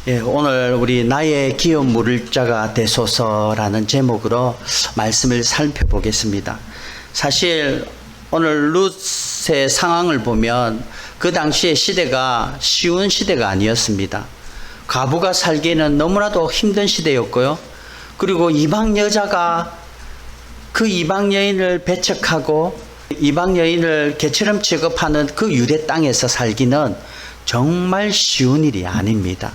예, 오늘 우리 나의 기업 물을 자가 되소서라는 제목으로 말씀을 살펴보겠습니다. 사실 오늘 룻의 상황을 보면 그 당시의 시대가 쉬운 시대가 아니었습니다. 과부가 살기에는 너무나도 힘든 시대였고요. 그리고 이방 여자가 그 이방 여인을 배척하고 이방 여인을 개처럼 취급하는 그 유대 땅에서 살기는 정말 쉬운 일이 아닙니다.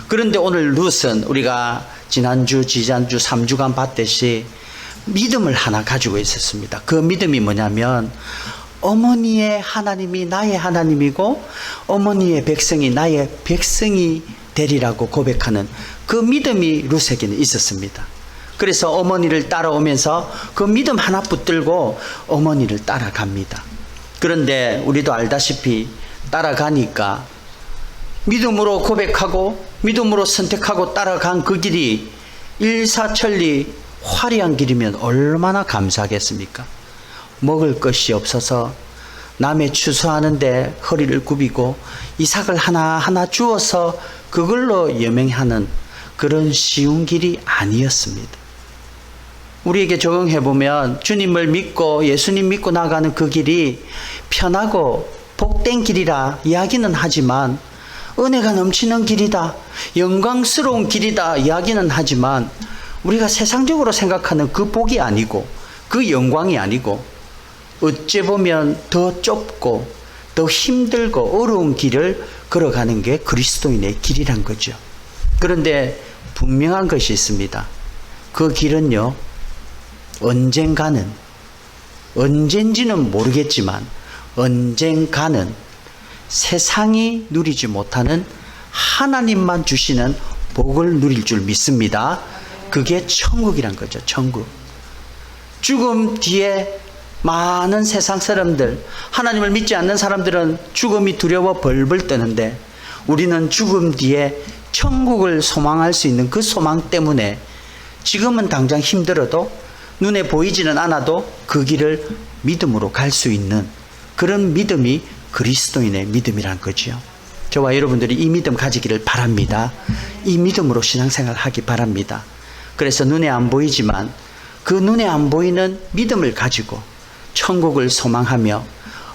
그런데 오늘 룻은 우리가 지난주, 지난주 3주간 봤듯이 믿음을 하나 가지고 있었습니다. 그 믿음이 뭐냐면 어머니의 하나님이 나의 하나님이고 어머니의 백성이 나의 백성이 되리라고 고백하는 그 믿음이 룻에게는 있었습니다. 그래서 어머니를 따라오면서 그 믿음 하나 붙들고 어머니를 따라갑니다. 그런데 우리도 알다시피 따라가니까 믿음으로 고백하고 믿음으로 선택하고 따라간 그 길이 일사천리 화려한 길이면 얼마나 감사하겠습니까? 먹을 것이 없어서 남의 추수하는데 허리를 굽이고 이삭을 하나하나 주어서 그걸로 여명하는 그런 쉬운 길이 아니었습니다. 우리에게 적용해보면 주님을 믿고 예수님 믿고 나가는 그 길이 편하고 복된 길이라 이야기는 하지만 은혜가 넘치는 길이다, 영광스러운 길이다 이야기는 하지만 우리가 세상적으로 생각하는 그 복이 아니고 그 영광이 아니고 어찌 보면 더 좁고 더 힘들고 어려운 길을 걸어가는 게 그리스도인의 길이란 거죠. 그런데 분명한 것이 있습니다. 그 길은요, 언젠지는 모르겠지만 언젠가는 세상이 누리지 못하는 하나님만 주시는 복을 누릴 줄 믿습니다. 그게 천국이란 거죠. 천국. 죽음 뒤에 많은 세상 사람들, 하나님을 믿지 않는 사람들은 죽음이 두려워 벌벌 떠는데 우리는 죽음 뒤에 천국을 소망할 수 있는 그 소망 때문에 지금은 당장 힘들어도 눈에 보이지는 않아도 그 길을 믿음으로 갈 수 있는 그런 믿음이 그리스도인의 믿음이란 거지요. 저와 여러분들이 이 믿음 가지기를 바랍니다. 이 믿음으로 신앙생활 하기 바랍니다. 그래서 눈에 안 보이지만 그 눈에 안 보이는 믿음을 가지고 천국을 소망하며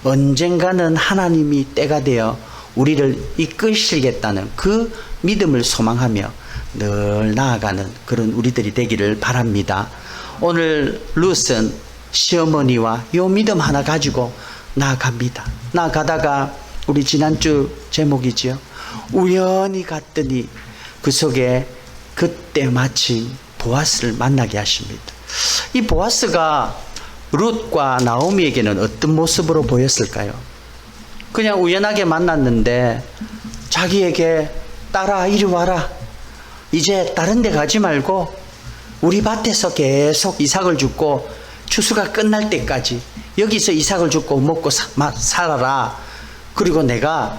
언젠가는 하나님이 때가 되어 우리를 이끄시겠다는 그 믿음을 소망하며 늘 나아가는 그런 우리들이 되기를 바랍니다. 오늘 룻은 시어머니와 이 믿음 하나 가지고 나아갑니다. 나아가다가 우리 지난주 제목이지요. 우연히 갔더니 그 속에 그때 마침 보아스를 만나게 하십니다. 이 보아스가 룻과 나오미에게는 어떤 모습으로 보였을까요? 그냥 우연하게 만났는데 자기에게 딸아 이리 와라. 이제 다른 데 가지 말고 우리 밭에서 계속 이삭을 줍고 추수가 끝날 때까지 여기서 이삭을 줍고 먹고 살아라. 그리고 내가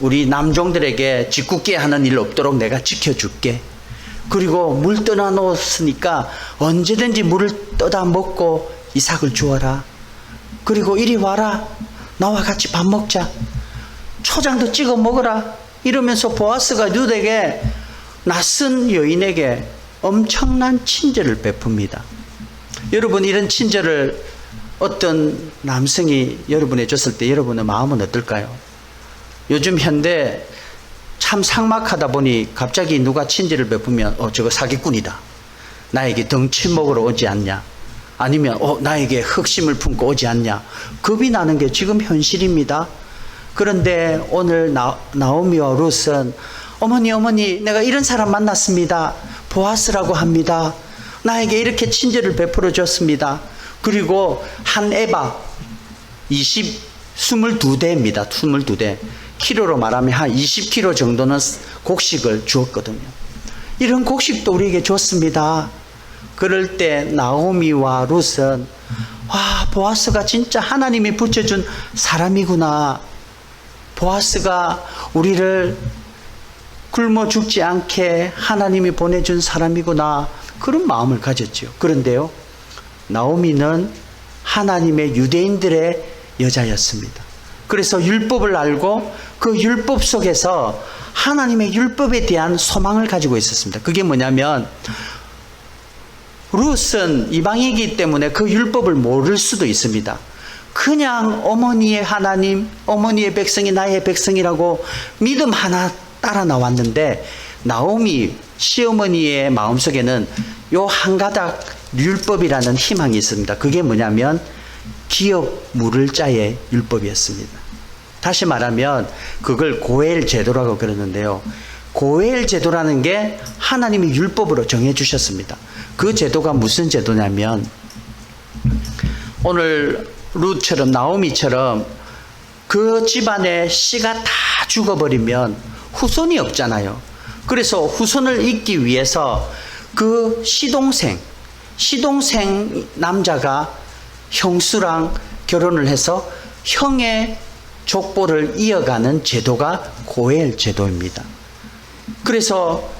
우리 남종들에게 짓궂게 하는 일 없도록 내가 지켜줄게. 그리고 물 떠나 놓았으니까 언제든지 물을 떠다 먹고 이삭을 주어라. 그리고 이리 와라. 나와 같이 밥 먹자. 초장도 찍어 먹어라. 이러면서 보아스가 룻에게 낯선 여인에게 엄청난 친절을 베풉니다. 여러분, 이런 친절을 어떤 남성이 여러분에 줬을 때 여러분의 마음은 어떨까요? 요즘 현대 참 삭막하다 보니 갑자기 누가 친절을 베푸면 저거 사기꾼이다. 나에게 덩치 먹으러 오지 않냐. 아니면 나에게 흑심을 품고 오지 않냐. 겁이 나는 게 지금 현실입니다. 그런데 오늘 나오미와 룻은 어머니 내가 이런 사람 만났습니다. 보아스라고 합니다. 나에게 이렇게 친절을 베풀어 줬습니다. 그리고 한 에바 22대입니다. 22대. 키로로 말하면 한 20kg 정도는 곡식을 주었거든요. 이런 곡식도 우리에게 줬습니다. 그럴 때 나오미와 룻은 보아스가 진짜 하나님이 붙여준 사람이구나. 보아스가 우리를 굶어 죽지 않게 하나님이 보내준 사람이구나. 그런 마음을 가졌죠. 그런데요, 나오미는 하나님의 유대인들의 여자였습니다. 그래서 율법을 알고 그 율법 속에서 하나님의 율법에 대한 소망을 가지고 있었습니다. 그게 뭐냐면 룻은 이방이기 때문에 그 율법을 모를 수도 있습니다. 그냥 어머니의 하나님, 어머니의 백성이 나의 백성이라고 믿음 하나 따라 나왔는데 나오미 시어머니의 마음속에는 요 한 가닥 율법이라는 희망이 있습니다. 그게 뭐냐면 기업 물을 자의 율법이었습니다. 다시 말하면 그걸 고엘 제도라고 그러는데요. 고엘 제도라는 게 하나님이 율법으로 정해 주셨습니다. 그 제도가 무슨 제도냐면 오늘 룻처럼 나오미처럼 그 집안의 씨가 다 죽어버리면 후손이 없잖아요. 그래서 후손을 잇기 위해서 그 시동생 남자가 형수랑 결혼을 해서 형의 족보를 이어가는 제도가 고엘 제도입니다. 그래서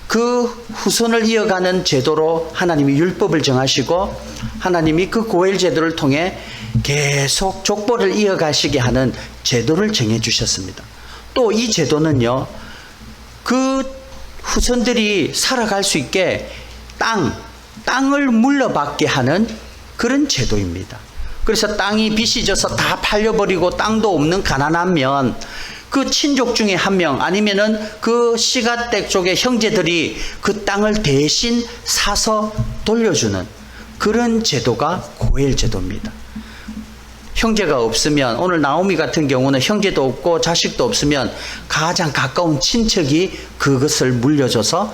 그 후손을 이어가는 제도로 하나님이 율법을 정하시고 하나님이 그 고엘 제도를 통해 계속 족보를 이어가시게 하는 제도를 정해 주셨습니다. 또 이 제도는요, 그 후손들이 살아갈 수 있게 땅을 물려받게 하는 그런 제도입니다. 그래서 땅이 빚이져서 다 팔려버리고 땅도 없는 가난하면 그 친족 중에 한 명 아니면은 그 시가댁 쪽의 형제들이 그 땅을 대신 사서 돌려주는 그런 제도가 고엘 제도입니다. 형제가 없으면 오늘 나오미 같은 경우는 형제도 없고 자식도 없으면 가장 가까운 친척이 그것을 물려줘서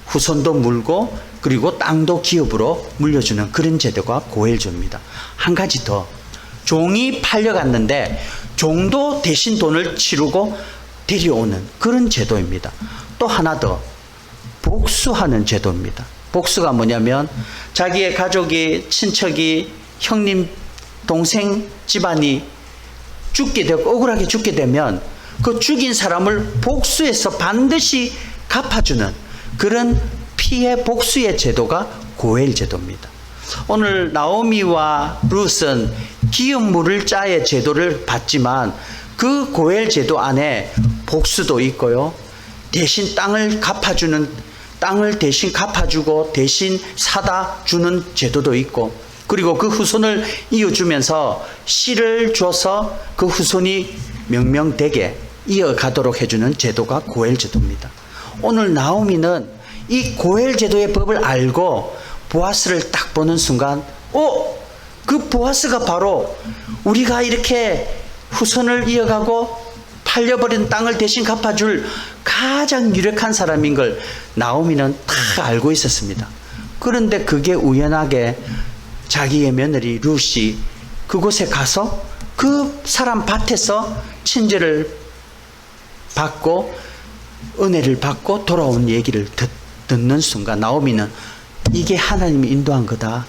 후손도 물고 그리고 땅도 기업으로 물려주는 그런 제도가 고엘제도입니다. 한 가지 더, 종이 팔려갔는데 종도 대신 돈을 치르고 데려오는 그런 제도입니다. 또 하나 더, 복수하는 제도입니다. 복수가 뭐냐면 자기의 가족이, 친척이, 형님, 동생 집안이 죽게 되고 억울하게 죽게 되면 그 죽인 사람을 복수해서 반드시 갚아주는 그런 피해 복수의 제도가 고엘 제도입니다. 오늘 나오미와 룻은 기업 물을 자의 제도를 받지만 그 고엘 제도 안에 복수도 있고요. 대신 땅을 대신 갚아주고 대신 사다 주는 제도도 있고, 그리고 그 후손을 이어주면서 씨를 줘서 그 후손이 명명되게 이어가도록 해주는 제도가 고엘 제도입니다. 오늘 나오미는 이 고엘 제도의 법을 알고 보아스를 딱 보는 순간, 그 보아스가 바로 우리가 이렇게 후손을 이어가고 팔려버린 땅을 대신 갚아줄 가장 유력한 사람인 걸 나오미는 다 알고 있었습니다. 그런데 그게 우연하게 자기의 며느리 룻이 그곳에 가서 그 사람 밭에서 친절을 받고 은혜를 받고 돌아온 얘기를 듣는 순간 나오미는 이게 하나님이 인도한 거다.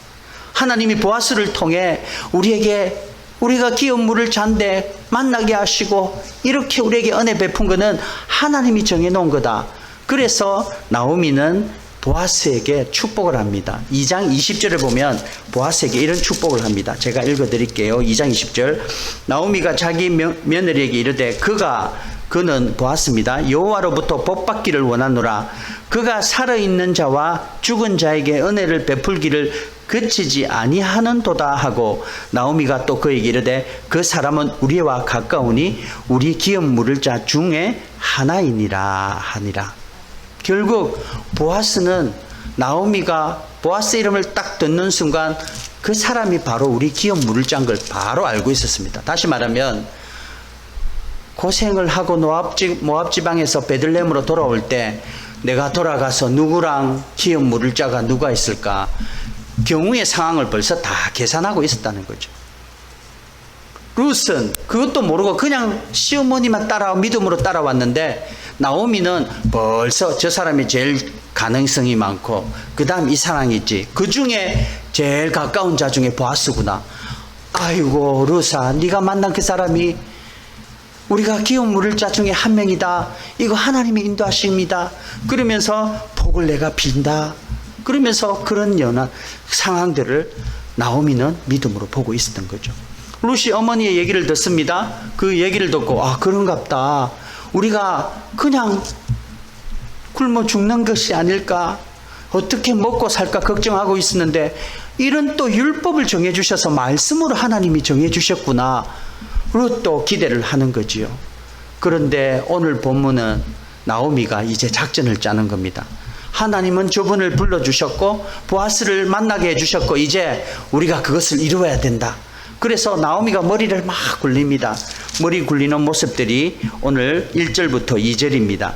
하나님이 보아스를 통해 우리가 기업 물을 잔데 만나게 하시고 이렇게 우리에게 은혜 베푼 거는 하나님이 정해놓은 거다. 그래서 나오미는 보아스에게 축복을 합니다. 2장 20절에 보면 보아스에게 이런 축복을 합니다. 제가 읽어드릴게요. 2장 20절. 나오미가 자기 며느리에게 이르되 그는 보았습니다. 여호와로부터 복받기를 원하노라. 그가 살아있는 자와 죽은 자에게 은혜를 베풀기를 그치지 아니하는도다 하고, 나오미가 또 그에게 이르되 그 사람은 우리와 가까우니 우리 기업 물을 자 중에 하나이니라 하니라. 결국 보아스는 나오미가 보아스 이름을 딱 듣는 순간 그 사람이 바로 우리 기업 물을 짠 걸 바로 알고 있었습니다. 다시 말하면 고생을 하고 모압 지방에서 베들레헴으로 돌아올 때 내가 돌아가서 누구랑 기업 물을 자가 누가 있을까, 경우의 상황을 벌써 다 계산하고 있었다는 거죠. 룻은 그것도 모르고 그냥 시어머니만 믿음으로 따라왔는데, 나오미는 벌써 저 사람이 제일 가능성이 많고 그 다음 이 사람이 있지, 그 중에 제일 가까운 자 중에 보아스구나. 아이고 룻아, 네가 만난 그 사람이 우리가 기업 물을 자 중에 한 명이다. 이거 하나님의 인도하십니다. 그러면서 복을 내가 빈다. 그러면서 그런 연한 상황들을 나오미는 믿음으로 보고 있었던 거죠. 룻이 어머니의 얘기를 듣습니다. 그 얘기를 듣고 아 그런갑다. 우리가 그냥 굶어 죽는 것이 아닐까, 어떻게 먹고 살까 걱정하고 있었는데 이런 또 율법을 정해주셔서 말씀으로 하나님이 정해주셨구나. 룻도 기대를 하는 거지요. 그런데 오늘 본문은 나오미가 이제 작전을 짜는 겁니다. 하나님은 저분을 불러주셨고 보아스를 만나게 해주셨고 이제 우리가 그것을 이루어야 된다. 그래서 나오미가 머리를 막 굴립니다. 머리 굴리는 모습들이 오늘 1절부터 2절입니다.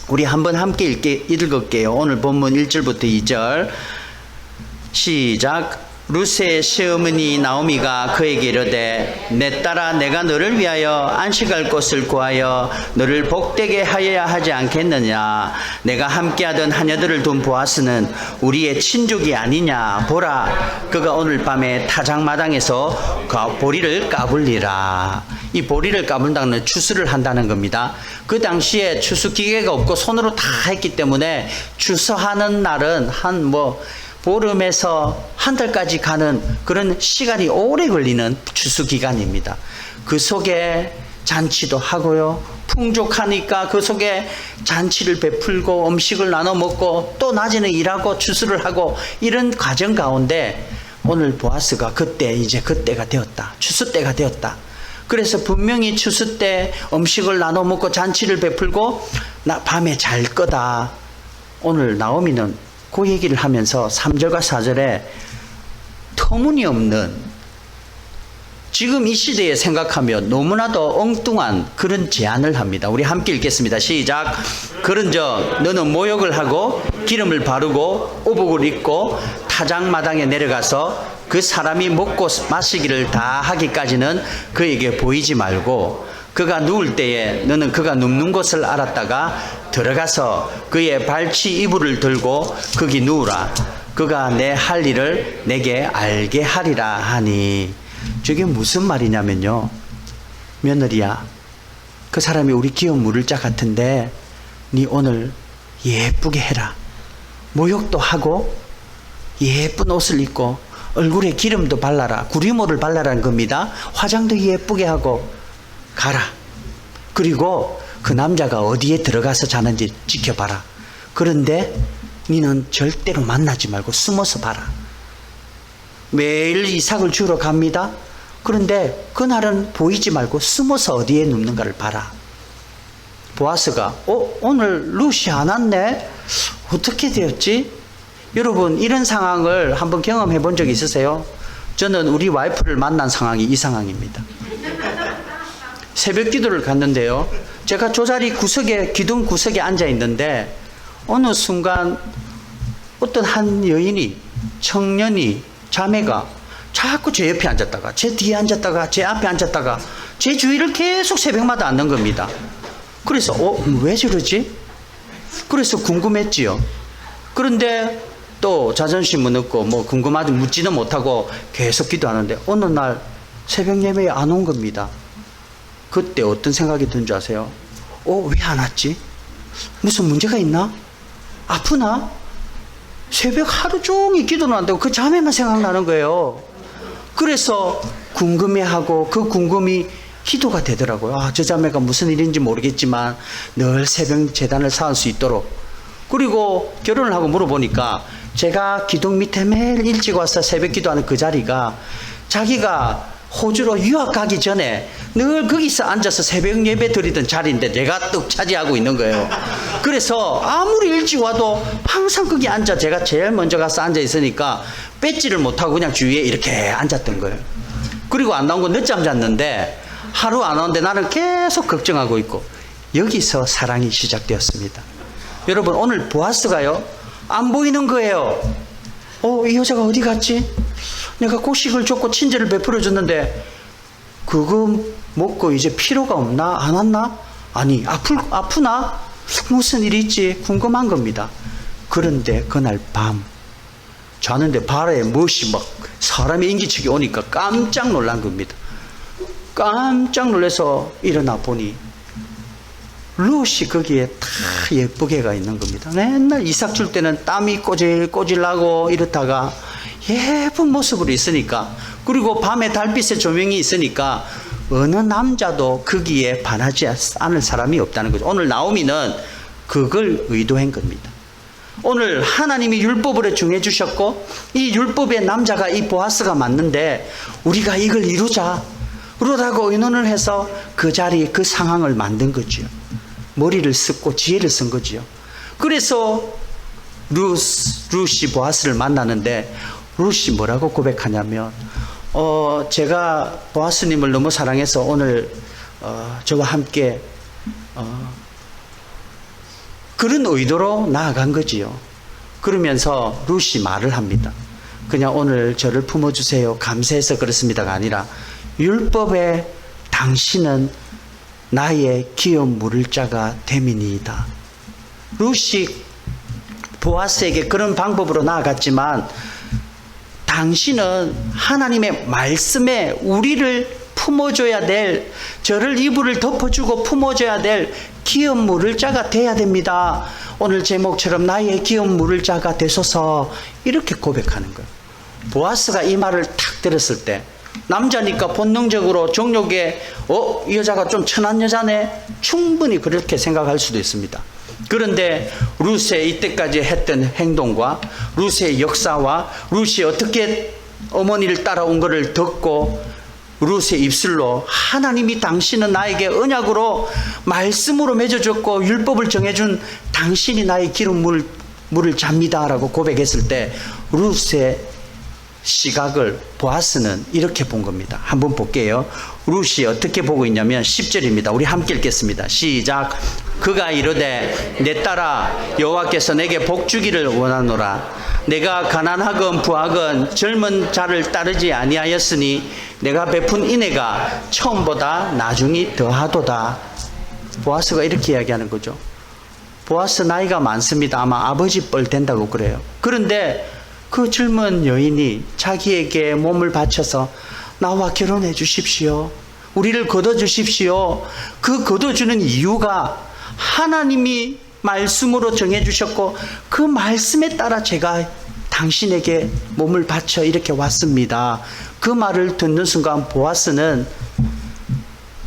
우리 한번 함께 읽을게요. 오늘 본문 1절부터 2절 시작. 룻의 시어머니 나오미가 그에게 이르되 내 딸아 내가 너를 위하여 안식할 곳을 구하여 너를 복되게 하여야 하지 않겠느냐. 내가 함께하던 하녀들을 둔 보아스는 우리의 친족이 아니냐. 보라 그가 오늘 밤에 타작마당에서 보리를 까불리라. 이 보리를 까불다는 추수를 한다는 겁니다. 그 당시에 추수기계가 없고 손으로 다 했기 때문에 추수하는 날은 보름에서 한 달까지 가는 그런 시간이 오래 걸리는 추수기간입니다. 그 속에 잔치도 하고요. 풍족하니까 그 속에 잔치를 베풀고 음식을 나눠 먹고 또 낮에는 일하고 추수를 하고 이런 과정 가운데 오늘 보아스가 그때가 되었다. 추수 때가 되었다. 그래서 분명히 추수 때 음식을 나눠 먹고 잔치를 베풀고 밤에 잘 거다. 오늘 나오미는 그 얘기를 하면서 3절과 4절에 터무니없는, 지금 이 시대에 생각하면 너무나도 엉뚱한 그런 제안을 합니다. 우리 함께 읽겠습니다. 시작. 그런즉 너는 모욕을 하고 기름을 바르고 오복을 입고 타작마당에 내려가서 그 사람이 먹고 마시기를 다 하기까지는 그에게 보이지 말고 그가 누울 때에 너는 그가 눕는 곳을 알았다가 들어가서 그의 발치 이불을 들고 거기 누우라. 그가 내 할 일을 내게 알게 하리라 하니. 저게 무슨 말이냐면요, 며느리야, 그 사람이 우리 귀여운 물을자 같은데 네 오늘 예쁘게 해라. 모욕도 하고 예쁜 옷을 입고 얼굴에 기름도 발라라. 구리모를 발라라는 겁니다. 화장도 예쁘게 하고 가라. 그리고 그 남자가 어디에 들어가서 자는지 지켜봐라. 그런데 니는 절대로 만나지 말고 숨어서 봐라. 매일 이삭을 주러 갑니다. 그런데 그날은 보이지 말고 숨어서 어디에 눕는가를 봐라. 보아스가 오늘 룻이 안 왔네? 어떻게 되었지? 여러분 이런 상황을 한번 경험해 본 적 있으세요? 저는 우리 와이프를 만난 상황이 이 상황입니다. 새벽 기도를 갔는데요, 제가 저 자리 구석에, 기둥 구석에 앉아 있는데 어느 순간 어떤 한 여인이, 청년이, 자매가 자꾸 제 옆에 앉았다가 제 뒤에 앉았다가 제 앞에 앉았다가 제 주위를 계속 새벽마다 앉는 겁니다. 그래서 왜 저러지? 그래서 궁금했지요. 그런데 또 자존심은 없고 궁금하지 묻지는 못하고 계속 기도하는데 어느 날 새벽 예배에 안 온 겁니다. 그때 어떤 생각이 든 줄 아세요? 왜 안 왔지? 무슨 문제가 있나? 아프나? 새벽 하루 종일 기도는 안 되고 그 자매만 생각나는 거예요. 그래서 궁금해하고 그 궁금이 기도가 되더라고요. 저 자매가 무슨 일인지 모르겠지만 늘 새벽 제단을 쌓을 수 있도록. 그리고 결혼을 하고 물어보니까 제가 기둥 밑에 매일 일찍 와서 새벽 기도하는 그 자리가 자기가 호주로 유학 가기 전에 늘 거기서 앉아서 새벽 예배 드리던 자리인데 내가 뚝 차지하고 있는 거예요. 그래서 아무리 일찍 와도 항상 거기 앉아, 제가 제일 먼저 가서 앉아 있으니까 뺏지를 못하고 그냥 주위에 이렇게 앉았던 거예요. 그리고 안 나온 건 늦잠 잤는데 하루 안 오는데 나는 계속 걱정하고 있고, 여기서 사랑이 시작되었습니다. 여러분 오늘 보아스가요 안 보이는 거예요. 이 여자가 어디 갔지? 내가 고식을 줬고 친절을 베풀어 줬는데 그거 먹고 이제 피로가 없나? 안 왔나? 아니 아프나? 무슨 일이 있지? 궁금한 겁니다. 그런데 그날 밤 자는데 발에 무엇이 막 사람의 인기척이 오니까 깜짝 놀란 겁니다. 깜짝 놀라서 일어나 보니 룻이 거기에 다 예쁘게 가 있는 겁니다. 맨날 이삭 줄 때는 땀이 꼬질꼬질 나고 이렇다가 예쁜 모습으로 있으니까 그리고 밤에 달빛의 조명이 있으니까 어느 남자도 거기에 반하지 않을 사람이 없다는 거죠. 오늘 나오미는 그걸 의도한 겁니다. 오늘 하나님이 율법으로 정해주셨고 이 율법의 남자가 이 보아스가 맞는데 우리가 이걸 이루자 그러다고 의논을 해서 그 자리 그 상황을 만든 거지요. 머리를 쓰고 지혜를 쓴 거지요. 그래서 룻이 보아스를 만나는데 룻이 뭐라고 고백하냐면 제가 보아스님을 너무 사랑해서 오늘 저와 함께 그런 의도로 나아간 거지요. 그러면서 룻이 말을 합니다. 그냥 오늘 저를 품어주세요 감사해서 그렇습니다가 아니라 율법에 당신은 나의 기업 물을 자가 됨이니이다. 룻이 보아스에게 그런 방법으로 나아갔지만 당신은 하나님의 말씀에 우리를 품어줘야 될, 저를 이불을 덮어주고 품어줘야 될 기업 물을 자가 돼야 됩니다. 오늘 제목처럼 나의 기업 물을 자가 되소서 이렇게 고백하는 거예요. 보아스가 이 말을 탁 들었을 때 남자니까 본능적으로 정욕에 이 여자가 좀 천한 여자네 충분히 그렇게 생각할 수도 있습니다. 그런데 룻의 이때까지 했던 행동과 룻의 역사와 룻이 어떻게 어머니를 따라온 것을 듣고 룻의 입술로 하나님이 당신은 나에게 언약으로 말씀으로 맺어줬고 율법을 정해준 당신이 나의 기름 물을 잡니다 라고 고백했을 때 룻의 시각을 보아스는 이렇게 본 겁니다. 한번 볼게요. 룻이 어떻게 보고 있냐면 10절입니다. 우리 함께 읽겠습니다. 시작. 그가 이르되 내 딸아 여호와께서 내게 복 주기를 원하노라. 내가 가난하건 부하건 젊은 자를 따르지 아니하였으니 내가 베푼 인애가 처음보다 나중이 더하도다. 보아스가 이렇게 이야기하는 거죠. 보아스 나이가 많습니다. 아마 아버지 뻘 된다고 그래요. 그런데 그 젊은 여인이 자기에게 몸을 바쳐서 나와 결혼해 주십시오. 우리를 거둬 주십시오. 그 거둬주는 이유가 하나님이 말씀으로 정해 주셨고 그 말씀에 따라 제가 당신에게 몸을 바쳐 이렇게 왔습니다. 그 말을 듣는 순간 보아스는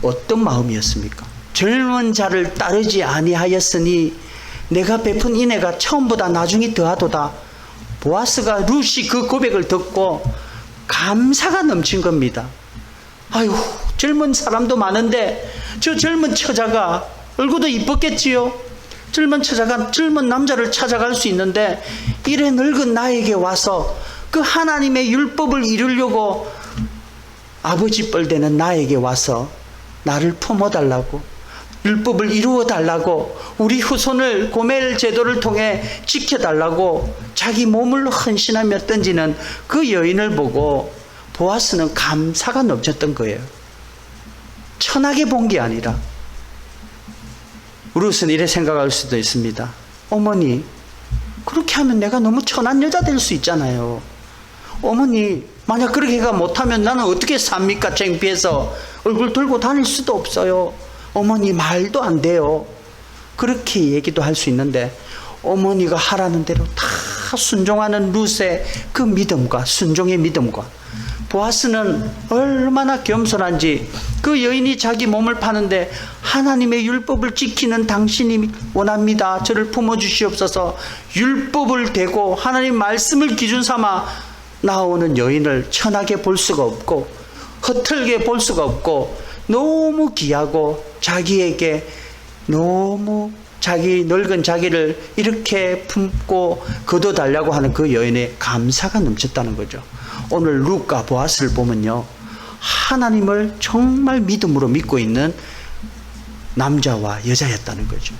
어떤 마음이었습니까? 젊은 자를 따르지 아니하였으니 내가 베푼 인애가 처음보다 나중이 더하도다. 보아스가 룻이 그 고백을 듣고 감사가 넘친 겁니다. 아유, 젊은 사람도 많은데 저 젊은 처자가 얼굴도 이뻤겠지요. 젊은 처자가 젊은 남자를 찾아갈 수 있는데 이래 늙은 나에게 와서 그 하나님의 율법을 이루려고 아버지 뻘 되는 나에게 와서 나를 품어달라고 율법을 이루어달라고 우리 후손을 고멜 제도를 통해 지켜달라고 자기 몸을 헌신하며 던지는 그 여인을 보고 보아스는 감사가 넘쳤던 거예요. 천하게 본 게 아니라. 룻은 이래 생각할 수도 있습니다. 어머니, 그렇게 하면 내가 너무 천한 여자 될 수 있잖아요. 어머니, 만약 그렇게가 못하면 나는 어떻게 삽니까? 창피해서 얼굴 들고 다닐 수도 없어요. 어머니 말도 안 돼요. 그렇게 얘기도 할 수 있는데 어머니가 하라는 대로 다 순종하는 룻의 그 믿음과 순종의 믿음과 보아스는 얼마나 겸손한지 그 여인이 자기 몸을 파는데 하나님의 율법을 지키는 당신이 원합니다. 저를 품어주시옵소서. 율법을 대고 하나님 말씀을 기준 삼아 나오는 여인을 천하게 볼 수가 없고 허틀게 볼 수가 없고 너무 귀하고 자기에게 너무 자기 늙은 자기를 이렇게 품고 거둬달라고 하는 그 여인의 감사가 넘쳤다는 거죠. 오늘 룻과 보아스를 보면요, 하나님을 정말 믿음으로 믿고 있는 남자와 여자였다는 거죠.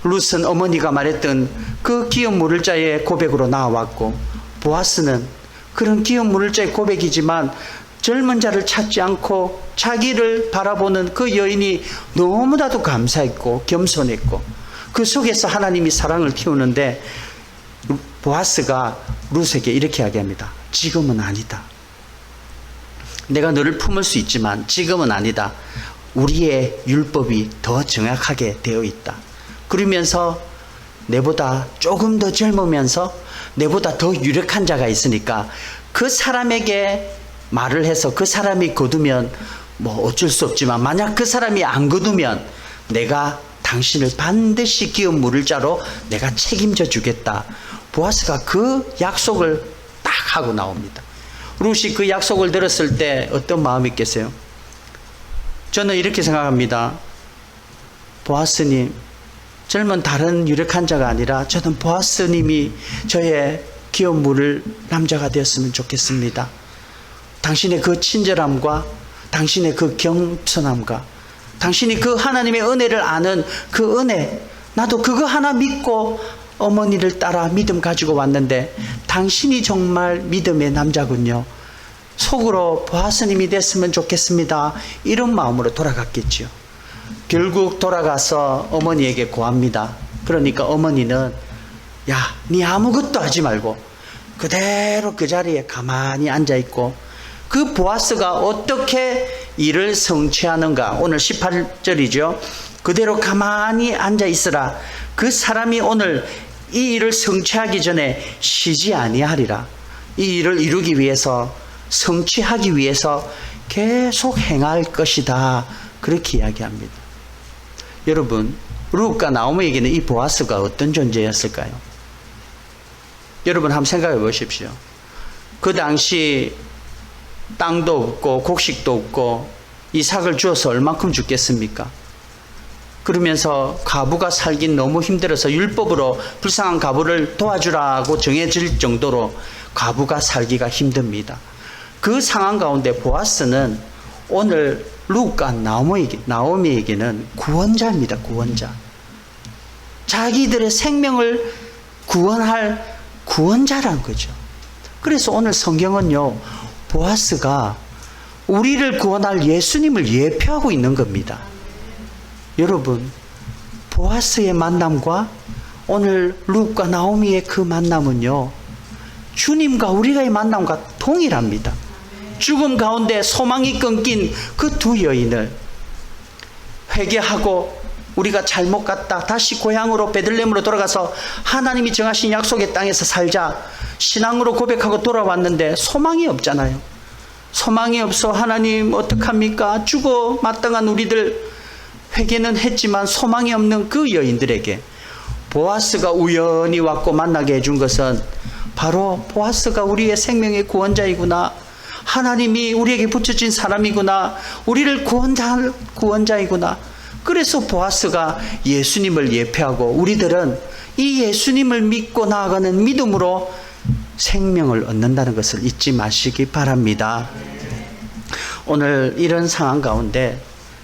룻은 어머니가 말했던 그 기업 물을 자의 고백으로 나와왔고 보아스는 그런 기업 물을 자의 고백이지만 젊은 자를 찾지 않고 자기를 바라보는 그 여인이 너무나도 감사했고 겸손했고 그 속에서 하나님이 사랑을 키우는데 보아스가 룻에게 이렇게 이야기합니다. 지금은 아니다. 내가 너를 품을 수 있지만 지금은 아니다. 우리의 율법이 더 정확하게 되어 있다. 그러면서 내보다 조금 더 젊으면서 내보다 더 유력한 자가 있으니까 그 사람에게 말을 해서 그 사람이 거두면 뭐 어쩔 수 없지만 만약 그 사람이 안 거두면 내가 당신을 반드시 기업 물을 자로 내가 책임져 주겠다. 보아스가 그 약속을 딱 하고 나옵니다. 룻이 그 약속을 들었을 때 어떤 마음이 있겠어요? 저는 이렇게 생각합니다. 보아스님, 젊은 다른 유력한 자가 아니라 저는 보아스님이 저의 기업 물을 남자가 되었으면 좋겠습니다. 당신의 그 친절함과 당신의 그 겸손함과 당신이 그 하나님의 은혜를 아는 그 은혜, 나도 그거 하나 믿고 어머니를 따라 믿음 가지고 왔는데 당신이 정말 믿음의 남자군요. 속으로 보아스님이 됐으면 좋겠습니다. 이런 마음으로 돌아갔겠죠. 결국 돌아가서 어머니에게 고합니다. 그러니까 어머니는 야, 네 아무것도 하지 말고 그대로 그 자리에 가만히 앉아있고 그 보아스가 어떻게 일을 성취하는가. 오늘 18절이죠. 그대로 가만히 앉아있으라. 그 사람이 오늘 이 일을 성취하기 전에 쉬지 아니하리라. 이 일을 이루기 위해서 성취하기 위해서 계속 행할 것이다. 그렇게 이야기합니다. 여러분, 룻과 나오미에게는 이 보아스가 어떤 존재였을까요? 여러분 한번 생각해 보십시오. 그 당시 땅도 없고 곡식도 없고 이삭을 주어서 얼만큼 죽겠습니까? 그러면서 과부가 살긴 너무 힘들어서 율법으로 불쌍한 과부를 도와주라고 정해질 정도로 과부가 살기가 힘듭니다. 그 상황 가운데 보아스는 오늘 룻과 나오미에게는 구원자입니다. 구원자. 자기들의 생명을 구원할 구원자라는 거죠. 그래서 오늘 성경은요, 보아스가 우리를 구원할 예수님을 예표하고 있는 겁니다. 여러분, 보아스의 만남과 오늘 룻과 나오미의 그 만남은요, 주님과 우리가의 만남과 동일합니다. 죽음 가운데 소망이 끊긴 그 두 여인을 회개하고 우리가 잘못 갔다 다시 고향으로 베들레헴으로 돌아가서 하나님이 정하신 약속의 땅에서 살자 신앙으로 고백하고 돌아왔는데 소망이 없잖아요. 소망이 없어 하나님 어떡합니까? 죽어 마땅한 우리들. 회개는 했지만 소망이 없는 그 여인들에게 보아스가 우연히 왔고 만나게 해준 것은 바로 보아스가 우리의 생명의 구원자이구나, 하나님이 우리에게 붙여진 사람이구나, 우리를 구원할 구원자이구나. 그래서 보아스가 예수님을 예표하고 우리들은 이 예수님을 믿고 나아가는 믿음으로 생명을 얻는다는 것을 잊지 마시기 바랍니다. 오늘 이런 상황 가운데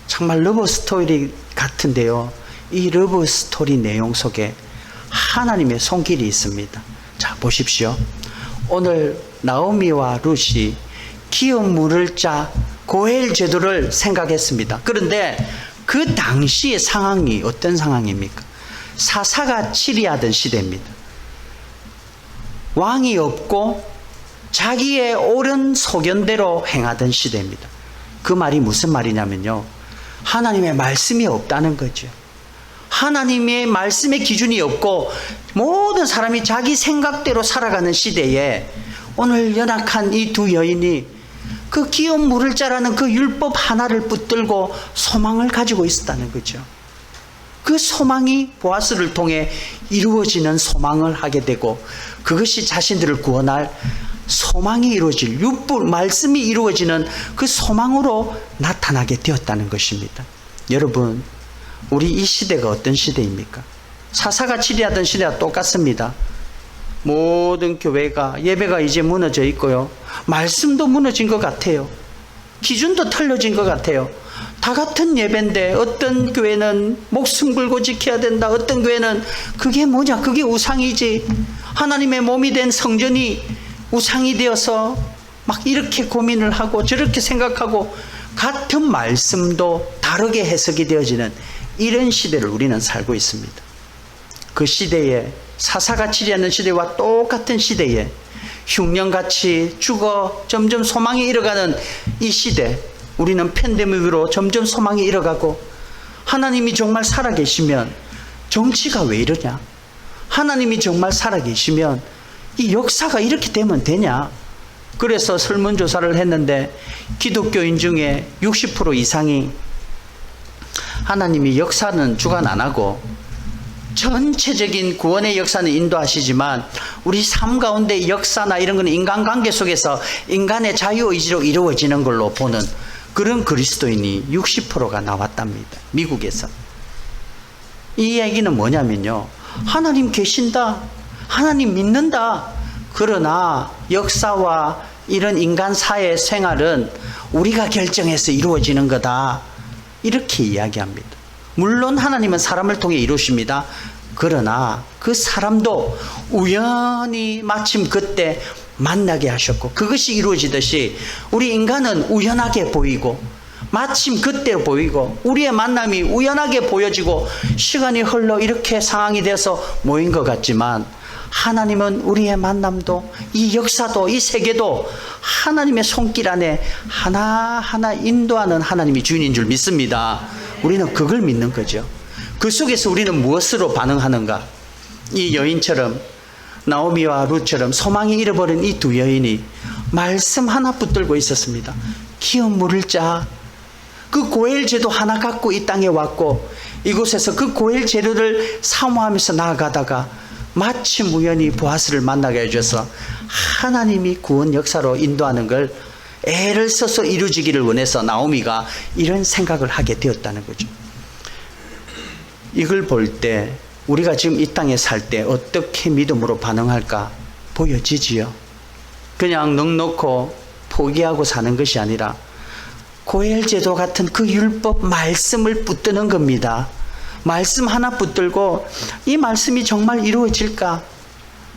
정말 러브 스토리 같은데요, 이 러브 스토리 내용 속에 하나님의 손길이 있습니다. 자, 보십시오. 오늘 나오미와 룻이 기업 물을 자 고엘 제도를 생각했습니다. 그런데 그 당시의 상황이 어떤 상황입니까? 사사가 치리하던 시대입니다. 왕이 없고 자기의 옳은 소견대로 행하던 시대입니다. 그 말이 무슨 말이냐면요, 하나님의 말씀이 없다는 거죠. 하나님의 말씀의 기준이 없고 모든 사람이 자기 생각대로 살아가는 시대에 오늘 연약한 이 두 여인이 그 기업 물을 자라는 그 율법 하나를 붙들고 소망을 가지고 있었다는 거죠. 그 소망이 보아스를 통해 이루어지는 소망을 하게 되고 그것이 자신들을 구원할 소망이 이루어질 율법 말씀이 이루어지는 그 소망으로 나타나게 되었다는 것입니다. 여러분, 우리 이 시대가 어떤 시대입니까? 사사가 치리하던 시대와 똑같습니다. 모든 교회가 예배가 이제 무너져 있고요, 말씀도 무너진 것 같아요. 기준도 틀려진 것 같아요. 다 같은 예배인데 어떤 교회는 목숨 걸고 지켜야 된다, 어떤 교회는 그게 뭐냐, 그게 우상이지, 하나님의 몸이 된 성전이 우상이 되어서 막 이렇게 고민을 하고 저렇게 생각하고 같은 말씀도 다르게 해석이 되어지는 이런 시대를 우리는 살고 있습니다. 그 시대에 사사가 치리하는 시대와 똑같은 시대에 흉년같이 죽어 점점 소망이 잃어가는 이 시대, 우리는 팬데믹으로 점점 소망이 잃어가고, 하나님이 정말 살아계시면 정치가 왜 이러냐, 하나님이 정말 살아계시면 이 역사가 이렇게 되면 되냐, 그래서 설문조사를 했는데 기독교인 중에 60% 이상이 하나님이 역사는 주관 안 하고 전체적인 구원의 역사는 인도하시지만 우리 삶 가운데 역사나 이런 거는 인간관계 속에서 인간의 자유의지로 이루어지는 걸로 보는 그런 그리스도인이 60%가 나왔답니다. 미국에서. 이 얘기는 뭐냐면요, 하나님 계신다, 하나님 믿는다, 그러나 역사와 이런 인간 사회 생활은 우리가 결정해서 이루어지는 거다, 이렇게 이야기합니다. 물론 하나님은 사람을 통해 이루십니다. 그러나 그 사람도 우연히 마침 그때 만나게 하셨고, 그것이 이루어지듯이 우리 인간은 우연하게 보이고 마침 그때 보이고 우리의 만남이 우연하게 보여지고 시간이 흘러 이렇게 상황이 돼서 모인 것 같지만, 하나님은 우리의 만남도 이 역사도 이 세계도 하나님의 손길 안에 하나하나 인도하는 하나님이 주인인 줄 믿습니다. 우리는 그걸 믿는 거죠. 그 속에서 우리는 무엇으로 반응하는가? 이 여인처럼, 나오미와 룻처럼 소망이 잃어버린 이 두 여인이 말씀 하나 붙들고 있었습니다. 기업 물을 자, 그 고엘 제도 하나 갖고 이 땅에 왔고 이곳에서 그 고엘 재료를 사모하면서 나아가다가 마침 우연히 보아스를 만나게 해줘서 하나님이 구원 역사로 인도하는 걸 애를 써서 이루어지기를 원해서 나오미가 이런 생각을 하게 되었다는 거죠. 이걸 볼 때 우리가 지금 이 땅에 살 때 어떻게 믿음으로 반응할까 보여지지요. 그냥 넉넉고 포기하고 사는 것이 아니라 고엘제도 같은 그 율법 말씀을 붙드는 겁니다. 말씀 하나 붙들고 이 말씀이 정말 이루어질까?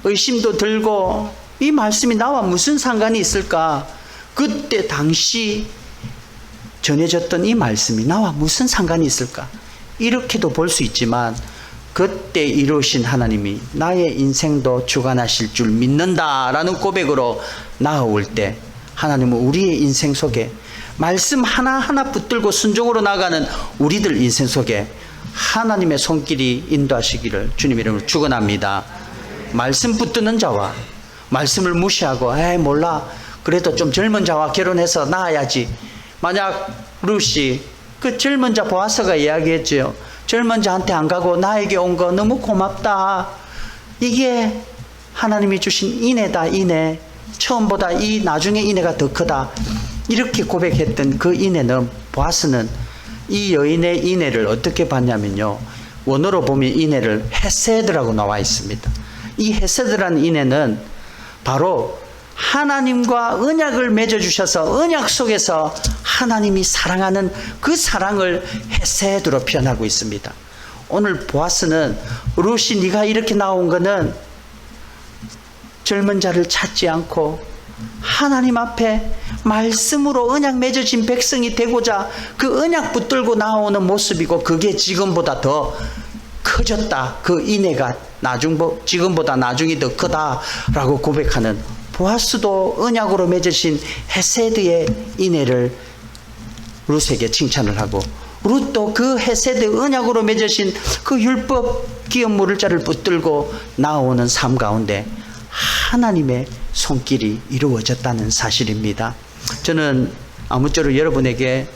의심도 들고 이 말씀이 나와 무슨 상관이 있을까? 그때 당시 전해졌던 이 말씀이 나와 무슨 상관이 있을까? 이렇게도 볼 수 있지만, 그때 이루신 하나님이 나의 인생도 주관하실 줄 믿는다라는 고백으로 나아올 때, 하나님은 우리의 인생 속에 말씀 하나하나 붙들고 순종으로 나가는 우리들 인생 속에 하나님의 손길이 인도하시기를 주님 이름으로 축원합니다. 말씀 붙드는 자와 말씀을 무시하고 에이 몰라 그래도 좀 젊은 자와 결혼해서 낳아야지. 만약 룻이 그 젊은 자 보아스가 이야기했죠. 젊은 자한테 안 가고 나에게 온 거 너무 고맙다. 이게 하나님이 주신 인애다. 인애. 처음보다 이 나중에 인애가 더 크다. 이렇게 고백했던 그 인애는, 보아스는 이 여인의 인애를 어떻게 봤냐면요, 원어로 보면 인애를 헤세드라고 나와 있습니다. 이 헤세드라는 인애는 바로 하나님과 언약을 맺어주셔서 언약 속에서 하나님이 사랑하는 그 사랑을 헤세드로 표현하고 있습니다. 오늘 보아스는 룻이 네가 이렇게 나온 거는 젊은 자를 찾지 않고 하나님 앞에 말씀으로 언약 맺어진 백성이 되고자 그 언약 붙들고 나오는 모습이고, 그게 지금보다 더 커졌다. 그 인애가 지금보다 나중이 더 크다라고 고백하는, 보아스도 언약으로 맺으신 헤세드의 인애를 룻에게 칭찬을 하고, 룻도 그 헤세드 언약으로 맺으신 그 율법 기업 물을 자를 붙들고 나오는 삶 가운데 하나님의 손길이 이루어졌다는 사실입니다. 저는 아무쪼록 여러분에게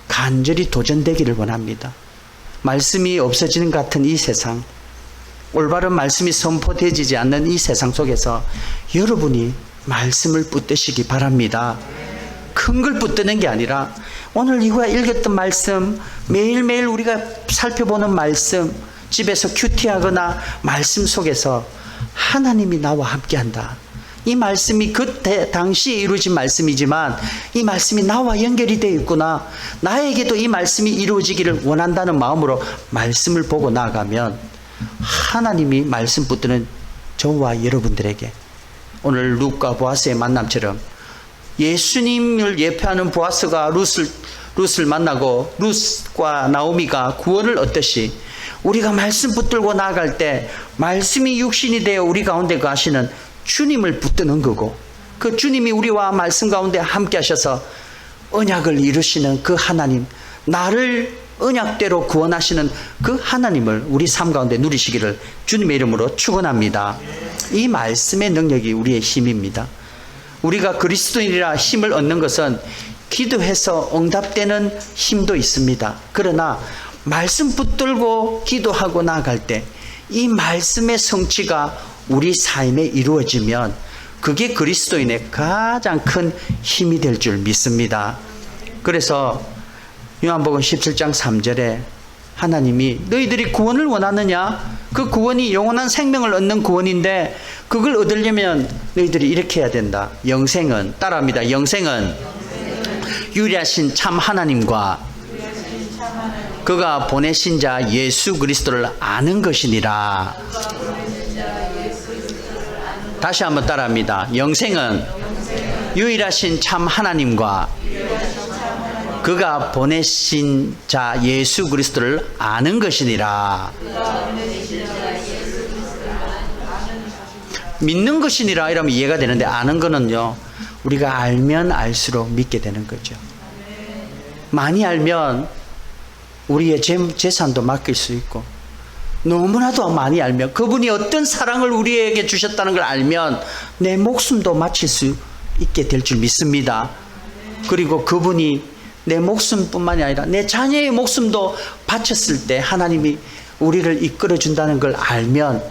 간절히 도전되기를 원합니다. 말씀이 없어지는 것 같은 이 세상, 올바른 말씀이 선포되지 않는 이 세상 속에서 여러분이 말씀을 붙드시기 바랍니다. 큰 걸 붙드는 게 아니라 오늘 이후에 읽었던 말씀, 매일매일 우리가 살펴보는 말씀, 집에서 큐티하거나 말씀 속에서 하나님이 나와 함께한다. 이 말씀이 그때 당시에 이루어진 말씀이지만 이 말씀이 나와 연결이 되어 있구나. 나에게도 이 말씀이 이루어지기를 원한다는 마음으로 말씀을 보고 나아가면 하나님이 말씀 붙드는 저와 여러분들에게 오늘 룻과 보아스의 만남처럼 예수님을 예표하는 보아스가 룻을 만나고 룻과 나오미가 구원을 얻듯이 우리가 말씀 붙들고 나아갈 때 말씀이 육신이 되어 우리 가운데 가시는 주님을 붙드는 거고, 그 주님이 우리와 말씀 가운데 함께 하셔서 언약을 이루시는 그 하나님, 나를 언약대로 구원하시는 그 하나님을 우리 삶 가운데 누리시기를 주님의 이름으로 축원합니다. 이 말씀의 능력이 우리의 힘입니다. 우리가 그리스도인이라 힘을 얻는 것은 기도해서 응답되는 힘도 있습니다. 그러나 말씀 붙들고 기도하고 나아갈 때 이 말씀의 성취가 우리 삶에 이루어지면 그게 그리스도인의 가장 큰 힘이 될 줄 믿습니다. 그래서 요한복음 17장 3절에 하나님이 너희들이 구원을 원하느냐? 그 구원이 영원한 생명을 얻는 구원인데 그걸 얻으려면 너희들이 이렇게 해야 된다. 영생은, 따라합니다. 영생은 유일하신 참 하나님과 그가 보내신 자 예수 그리스도를 아는 것이니라. 다시 한번 따라합니다. 영생은 유일하신 참 하나님과 그가 보내신 자 예수 그리스도를 아는 것이니라. 믿는 것이니라 이러면 이해가 되는데, 아는 거는요, 우리가 알면 알수록 믿게 되는 거죠. 많이 알면 우리의 재산도 맡길 수 있고, 너무나도 많이 알면, 그분이 어떤 사랑을 우리에게 주셨다는 걸 알면 내 목숨도 바칠 수 있게 될 줄 믿습니다. 그리고 그분이 내 목숨뿐만이 아니라 내 자녀의 목숨도 바쳤을 때 하나님이 우리를 이끌어준다는 걸 알면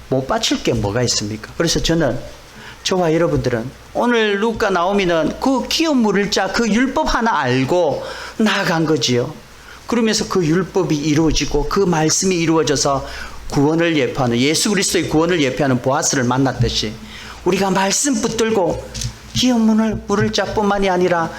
못 바칠 게 뭐가 있습니까? 그래서 저와 여러분들은 오늘 루카 나오미는 그 기업 물을 자 그 율법 하나 알고 나아간 거지요. 그러면서 그 율법이 이루어지고 그 말씀이 이루어져서 구원을 예표하는, 예수 그리스도의 구원을 예표하는 보아스를 만났듯이 우리가 말씀 붙들고 기업 물을 자뿐만이 아니라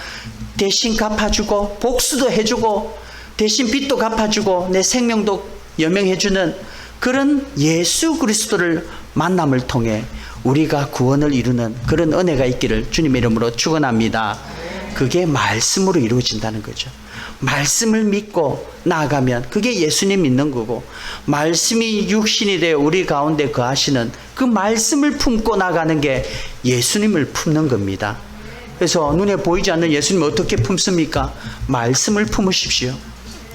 대신 갚아주고 복수도 해주고 대신 빚도 갚아주고 내 생명도 여명해주는 그런 예수 그리스도를 만남을 통해 우리가 구원을 이루는 그런 은혜가 있기를 주님의 이름으로 축원합니다. 그게 말씀으로 이루어진다는 거죠. 말씀을 믿고 나아가면 그게 예수님 믿는 거고, 말씀이 육신이 되어 우리 가운데 거하시는 그 말씀을 품고 나가는 게 예수님을 품는 겁니다. 그래서 눈에 보이지 않는 예수님을 어떻게 품습니까? 말씀을 품으십시오.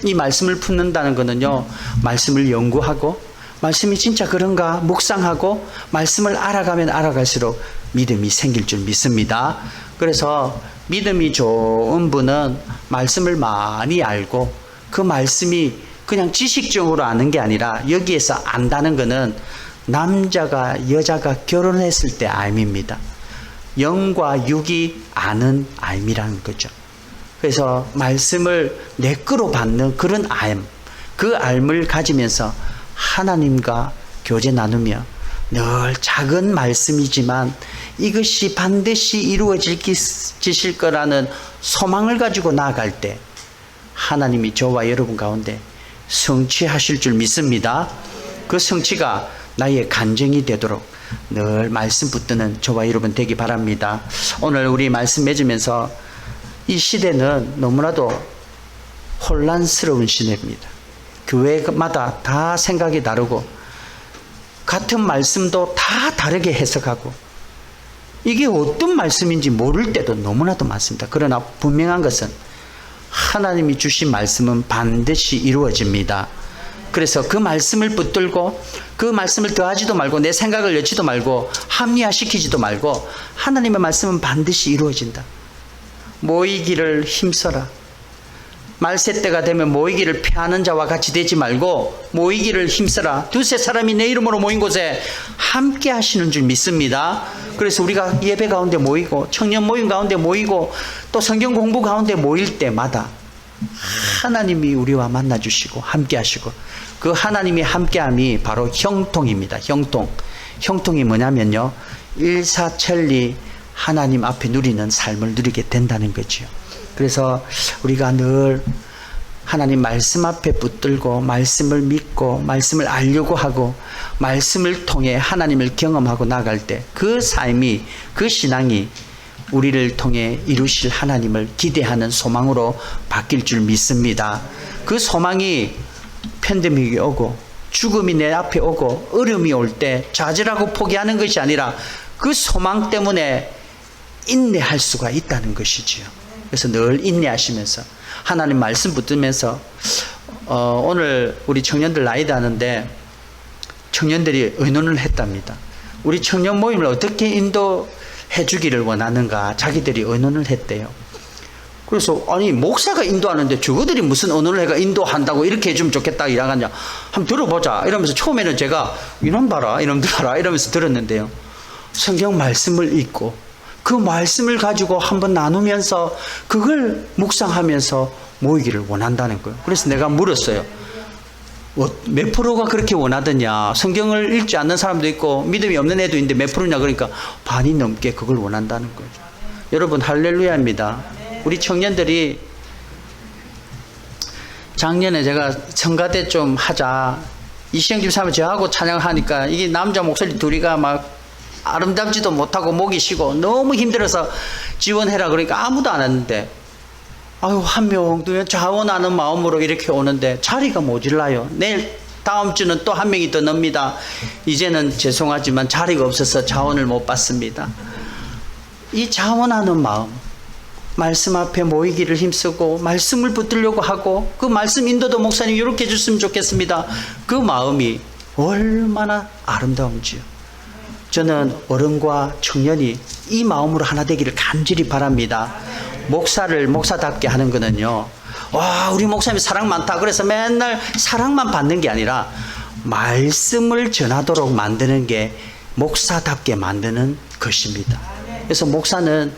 이 말씀을 품는다는 거는요, 말씀을 연구하고 말씀이 진짜 그런가 묵상하고 말씀을 알아가면 알아갈수록 믿음이 생길 줄 믿습니다. 그래서 믿음이 좋은 분은 말씀을 많이 알고 그 말씀이 그냥 지식적으로 아는 게 아니라 여기에서 안다는 거는 남자가 여자가 결혼했을 때 암입니다. 영과 육이 아는 암이라는 거죠. 그래서 말씀을 내 거로 받는 그런 암, 그 암을 가지면서 하나님과 교제 나누며 늘 작은 말씀이지만 이것이 반드시 이루어질 거라는 소망을 가지고 나아갈 때 하나님이 저와 여러분 가운데 성취하실 줄 믿습니다. 그 성취가 나의 간증이 되도록 늘 말씀 붙드는 저와 여러분 되기 바랍니다. 오늘 우리 말씀 맺으면서 이 시대는 너무나도 혼란스러운 시대입니다. 교회마다 다 생각이 다르고 같은 말씀도 다 다르게 해석하고 이게 어떤 말씀인지 모를 때도 너무나도 많습니다. 그러나 분명한 것은 하나님이 주신 말씀은 반드시 이루어집니다. 그래서 그 말씀을 붙들고 그 말씀을 더하지도 말고 내 생각을 여지도 말고 합리화시키지도 말고 하나님의 말씀은 반드시 이루어진다. 모이기를 힘써라. 말세 때가 되면 모이기를 피하는 자와 같이 되지 말고 모이기를 힘써라. 두세 사람이 내 이름으로 모인 곳에 함께 하시는 줄 믿습니다. 그래서 우리가 예배 가운데 모이고 청년 모임 가운데 모이고 또 성경 공부 가운데 모일 때마다 하나님이 우리와 만나 주시고 함께 하시고, 그 하나님이 함께함이 바로 형통입니다. 형통이 뭐냐면요, 일사천리 하나님 앞에 누리는 삶을 누리게 된다는 거죠. 그래서 우리가 늘 하나님 말씀 앞에 붙들고 말씀을 믿고 말씀을 알려고 하고 말씀을 통해 하나님을 경험하고 나갈 때 그 삶이, 그 신앙이 우리를 통해 이루실 하나님을 기대하는 소망으로 바뀔 줄 믿습니다. 그 소망이 팬데믹이 오고 죽음이 내 앞에 오고 어려움이 올 때 좌절하고 포기하는 것이 아니라 그 소망 때문에 인내할 수가 있다는 것이지요. 그래서 늘 인내하시면서 하나님 말씀 붙들면서 오늘 우리 청년들 나이도 하는데 청년들이 의논을 했답니다. 우리 청년 모임을 어떻게 인도해야 해주기를 원하는가 자기들이 의논을 했대요. 그래서 아니 목사가 인도하는데 저거들이 무슨 의논을 해가 인도한다고 이렇게 해주면 좋겠다 이러겠냐, 한번 들어보자 이러면서 처음에는 제가 이놈 봐라 이놈들 봐라 이러면서 들었는데요, 성경 말씀을 읽고 그 말씀을 가지고 한번 나누면서 그걸 묵상하면서 모이기를 원한다는 거예요. 그래서 내가 물었어요. 몇 프로가 그렇게 원하더냐. 성경을 읽지 않는 사람도 있고 믿음이 없는 애도 있는데 몇 프로냐. 그러니까 반이 넘게 그걸 원한다는 거죠. 여러분 할렐루야입니다. 우리 청년들이 작년에 제가 성가대 좀 하자, 이시영 집사님 저하고 찬양하니까 이게 남자 목소리 둘이가 막 아름답지도 못하고 목이 쉬고 너무 힘들어서 지원해라 그러니까 아무도 안 왔는데, 아유 한 명 두 명 자원하는 마음으로 이렇게 오는데 자리가 모질라요. 내일 다음 주는 또 한 명이 더 넣습니다. 이제는 죄송하지만 자리가 없어서 자원을 못 받습니다. 이 자원하는 마음, 말씀 앞에 모이기를 힘쓰고 말씀을 붙들려고 하고 그 말씀 인도도 목사님 이렇게 해줬으면 좋겠습니다. 그 마음이 얼마나 아름다운지요. 저는 어른과 청년이 이 마음으로 하나 되기를 간절히 바랍니다. 목사를 목사답게 하는 거는요, 와 우리 목사님 사랑 많다 그래서 맨날 사랑만 받는 게 아니라 말씀을 전하도록 만드는 게 목사답게 만드는 것입니다. 그래서 목사는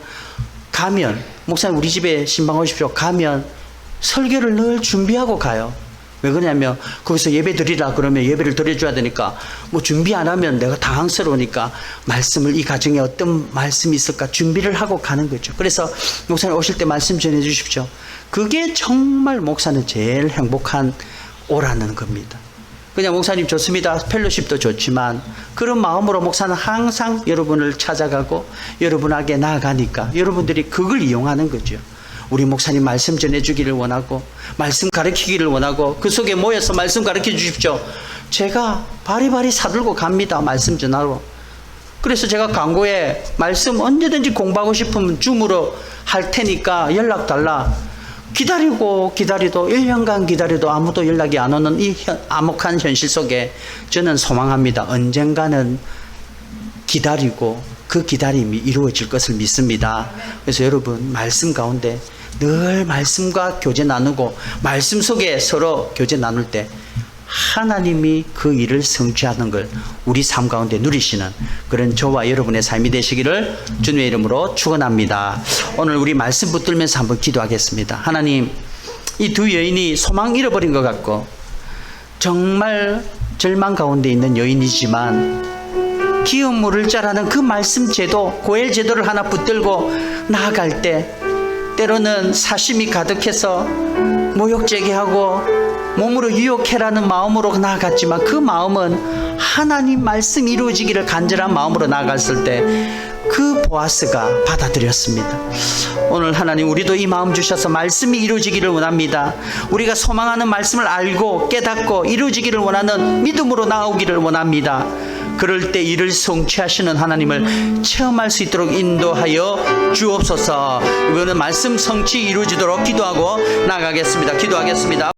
가면, 목사님 우리 집에 신방 오십시오 가면 설교를 늘 준비하고 가요. 왜 그러냐면 거기서 예배 드리라 그러면 예배를 드려줘야 되니까 뭐 준비 안 하면 내가 당황스러우니까 말씀을, 이 가정에 어떤 말씀이 있을까 준비를 하고 가는 거죠. 그래서 목사님 오실 때 말씀 전해 주십시오. 그게 정말 목사는 제일 행복한 오라는 겁니다. 그냥 목사님 좋습니다, 펠로십도 좋지만 그런 마음으로 목사는 항상 여러분을 찾아가고 여러분에게 나아가니까 여러분들이 그걸 이용하는 거죠. 우리 목사님 말씀 전해주기를 원하고 말씀 가르치기를 원하고 그 속에 모여서 말씀 가르쳐 주십시오. 제가 바리바리 사들고 갑니다. 말씀 전하러. 그래서 제가 광고에 말씀 언제든지 공부하고 싶으면 줌으로 할 테니까 연락 달라. 기다리고 기다리도 1년간 기다려도 아무도 연락이 안 오는 이 암흑한 현실 속에 저는 소망합니다. 언젠가는 기다리고 그 기다림이 이루어질 것을 믿습니다. 그래서 여러분 말씀 가운데 늘 말씀과 교제 나누고 말씀 속에 서로 교제 나눌 때 하나님이 그 일을 성취하는 걸 우리 삶 가운데 누리시는 그런 저와 여러분의 삶이 되시기를 주님의 이름으로 축원합니다. 오늘 우리 말씀 붙들면서 한번 기도하겠습니다. 하나님, 이 두 여인이 소망 잃어버린 것 같고 정말 절망 가운데 있는 여인이지만 기업 물을 자라는 그 말씀 제도, 고엘 제도를 하나 붙들고 나아갈 때 때로는 사심이 가득해서 모욕제기하고 몸으로 유혹해라는 마음으로 나아갔지만 그 마음은 하나님 말씀 이루어지기를 간절한 마음으로 나아갔을 때 그 보아스가 받아들였습니다. 오늘 하나님 우리도 이 마음 주셔서 말씀이 이루어지기를 원합니다. 우리가 소망하는 말씀을 알고 깨닫고 이루어지기를 원하는 믿음으로 나오기를 원합니다. 그럴 때 이를 성취하시는 하나님을 체험할 수 있도록 인도하여 주옵소서. 이번에는 말씀 성취 이루어지도록 기도하고 나가겠습니다. 기도하겠습니다.